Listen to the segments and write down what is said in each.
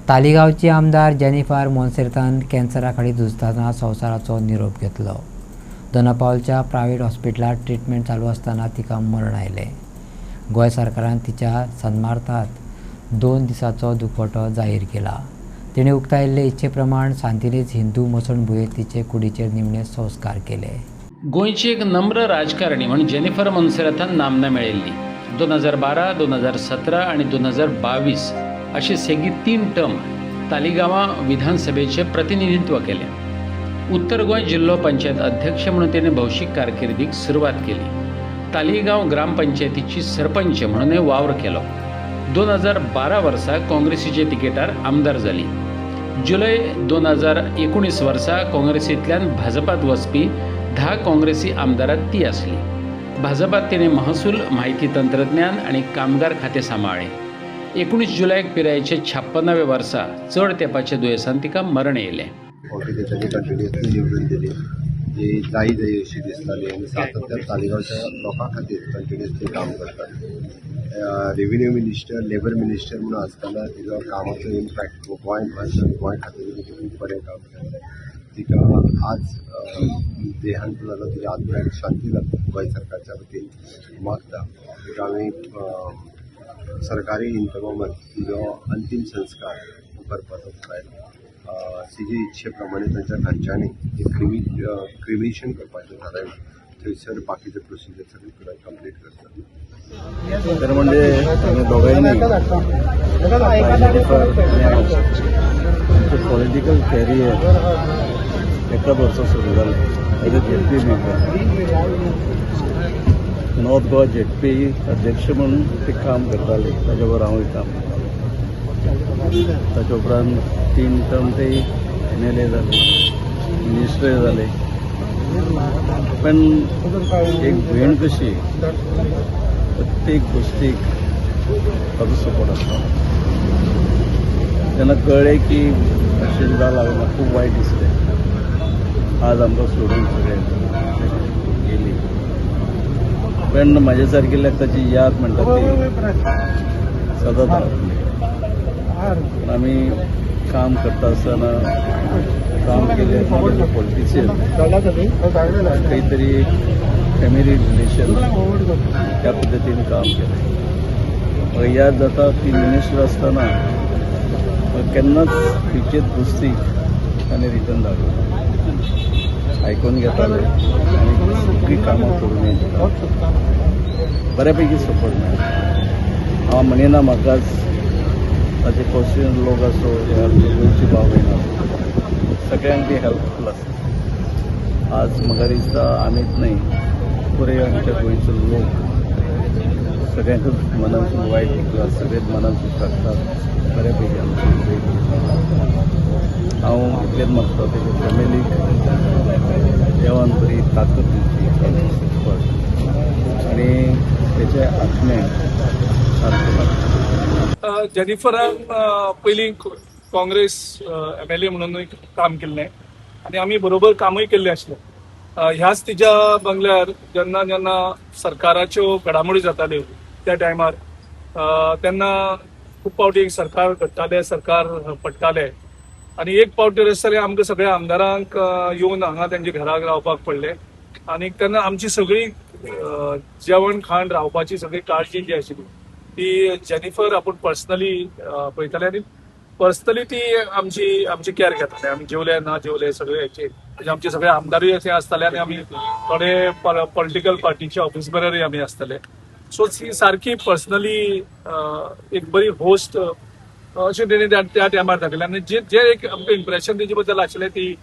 तालिगांवची आमदार जेनिफर मोन्सेरातान कॅन्सराखाली झुजतना संवसाराचो निरोप घेतलो। दोनापावलच्या प्रायव्हेट हॉस्पिटलात ट्रीटमेंट चालू असताना तिका मरण आयलें। गोंय सरकारान तिच्या सन्मानार्थ 2 दिसांचो दुखवटो जाहीर केला। तिणें उक्तायिल्ले इच्छे प्रमाण सांतिनेज हिंदू मसणभुंयेर तिचे कुडीचेर निमणे संस्कार केले। गोंयची एक नम्र राजकारणी म्हणून जेनिफर मोन्सेरातान नामना मेळयल्ली। 2012, 2017 आणि 2022 अशी सेगीत 3 टर्म तालिगांवां विधानसभेचे प्रतिनिधित्व केलें। उत्तर गोंय जिल्हो पंचायत अध्यक्ष म्हणून तिणें भौशीक कारकिर्दीक सुरवात केली। तालिगांव ग्रामपंचायतीची सरपंच म्हणूनय वावर केलो। 2012 वर्सा काँग्रेसीचे तिकेटार आमदार जाली। जुलय 2019 वर्सा काँग्रेसींतल्यान भाजपात वचपी 10 काँग्रेसी आमदारांत ती आसली। भाजपात तिणें महसूल, माहिती तंत्रज्ञान आणि कामगार खातें सांबाळ्ळें। 19 जुलयाक पिरायेचे 56व्या वर्सा चड तेंपाच्या दुयेंसान तिका मरण येयलें। कंटिन्युअसली निवडून दिली जी जाई अशी दिसताली आणि सातत्यान तालिगांवच्या लोकां खातीर कंटिन्युअसली काम करता। रेव्हेन्यू मिनिस्टर, लेबर मिनिस्टर म्हणून आसतना तिजो कामाचो इम्पॅक्ट गोंय खातीर खूब बरें काम केलें। तिका आज देहांत जालो, तिच्या आत्म्याक शांती जाता गोंय सरकारच्या वतीन मागता। तिका आमी सरकारी इन्तमामात तिजो अंतिम संस्कार करपाचो थारायला। तिजे इच्छे प्रमाणे तांच्या घरच्यांनी क्रिमेशन करपाचें थारायलां। थंयसर बाकीचे प्रोसिजर सगळे कंप्लीट करतात। तर म्हणजे आमी दोगांयनी पॉलिटिकल कॅरियर एकाच वर्सा सुरू जालें as a ZP member. North Goa ZP अध्यक्ष म्हणून ते काम करताले, ताचे बरोबर हांवूय काम करतालो। ताचे उपरांत 3 टर्म ते MLA जाले, मिनिस्टर जाले। पण एक भयण कशी प्रत्येक गोष्टीक ताचो सपोर्ट आसता। तेन्ना कळ्ळें की अशें जालां, म्हाका खूब वायट दिसलें। आज आमकां सोडून सगळें गेली, पण म्हाजे सारकिल्ल्याक ताची याद म्हणटा ती सदांच रावतली। आमी काम करता आसतना काम केलें पॉलिटिशियन खंय तरी फॅमिली रिलेशन त्या पद्दतीन काम केलें। म्हाका याद जाता ती मिनिस्टर आसतना केन्नाच खंयचेच गोश्टीक ताणें रिटर्न धाडलो, आयकून घेताले आनी सगळीं कामां करून येता। बऱ्यापैकी सपोर्ट मेळ्ळा। हांव म्हणिना म्हाकाच ताचे कॉन्स्टिट्युएंट लोक आसो या गोंयची भाव भयण आसो, सगळ्यांक ती हेल्पफूल आसा। आज म्हाका दिसता आमीच न्हय, पुराय आमच्या गोंयचो लोक सगळ्यांकच मनांसून वायट दिसता, सगळेच मनांसून काडटात। बऱ्यापैकी आमची हांव इतलेंच मागता तेजे फॅमिलीक देवान बरी ताकद दिवची आनी तेच्या आत्म्याक शांती लागता। जेनिफरान पयलीं काँग्रेस MLA म्हणून काम केल्लें आनी आमी बरोबर कामूय केल्लें आसलें। ह्याच तिच्या बंगल्यार जेन्ना जेन्ना सरकाराच्यो घडामोडी जाताल्यो त्या टायमार तेन्ना खूब फावटी सरकार घडटाले, सरकार पडटाले आनी एक फावटी आसतालें आमकां सगळ्या आमदारांक येवन हांगा तेंच्या घराक रावपाक पडलें। आनी तेन्ना आमची सगळी जेवण खाण रावपाची सगळी काळजी जी आशिल्ली ती जेनिफर आपूण पर्सनली पळयताले आनी पर्सनली ती आमची कॅर घेताले। आमी जेवले ना जेवले सगळे हेचे म्हणजे आमचे सगळे आमदारूय अशे आसताले आनी आमी थोडे पॉलिटिकल पार्टीचे ऑफिस बेररूय आमी आसताले। सो ती सारकी पर्सनली एक बरी होस्ट अशें तेणी त्या टायमार दाखयलें। आनी जे एक आमकां इम्प्रेशन तेजे बद्दल आशिल्लें ती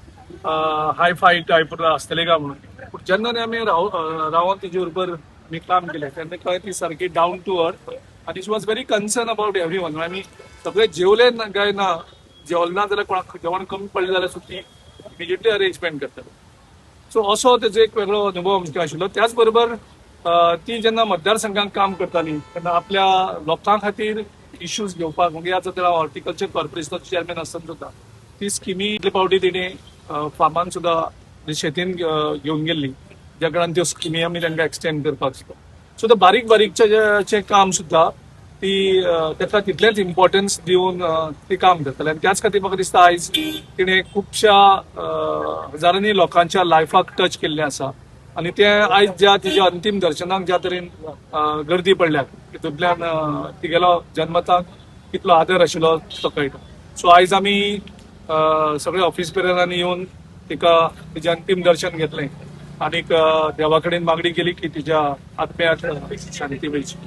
हाय फाय टायप आसतलें काय म्हणून, पूण जेन्ना आमी रावन तेजे बरोबर आमी काम केलें तेन्ना कळ्ळें ती सारकी डावन टू अर्थ आनी she was very concern about everyone. आमी सगळे जेवले काय ना, जेवले ना जाल्यार कोणाक जेवण कमी पडलें जाल्यार सुद्दां इमिजिएटली अरेंजमेंट करताली। सो असो तेजो एक वेगळो अनुभव आमकां आशिल्लो। त्याच बरोबर ती जेन्ना मतदारसंघात काम करताली तेन्ना आपल्या लोकां खातीर इश्यूज घेवपाक, म्हणजे आज हांव हॉर्टिकल्चर कॉर्पोरेशनाचो चेअरमॅन आसतना सुद्दां ती स्किमी फावटी तिणे फार्मान सुद्दां शेतीन घेवन गेल्ली, ज्या कारणान त्यो स्किमी आमी तांकां एक्सटेंड करपाक शकता। सो बारीक बारीकचे काम सुद्दां ताका तितलेंच इम्पॉर्टन्स दिवन ती काम करतले आनी त्याच खातीर म्हाका दिसता आयज तिणें खुबश्या हजारांनी लोकांच्या लायफाक टच केल्लें आसा आनी ते आयज ज्या तिच्या अंतिम दर्शनाक ज्या तरेन गर्दी पडल्या तितूंतल्यान तिगेलो जन्मताक कितलो आदर आशिल्लो तो कळटा. सो आयज आमी सगळे ऑफिस बेररांनी येवन तिका तिचें अंतिम दर्शन घेतलें आनीक देवा कडेन मागणी केली की तिच्या आत्म्याक शांती मेळची.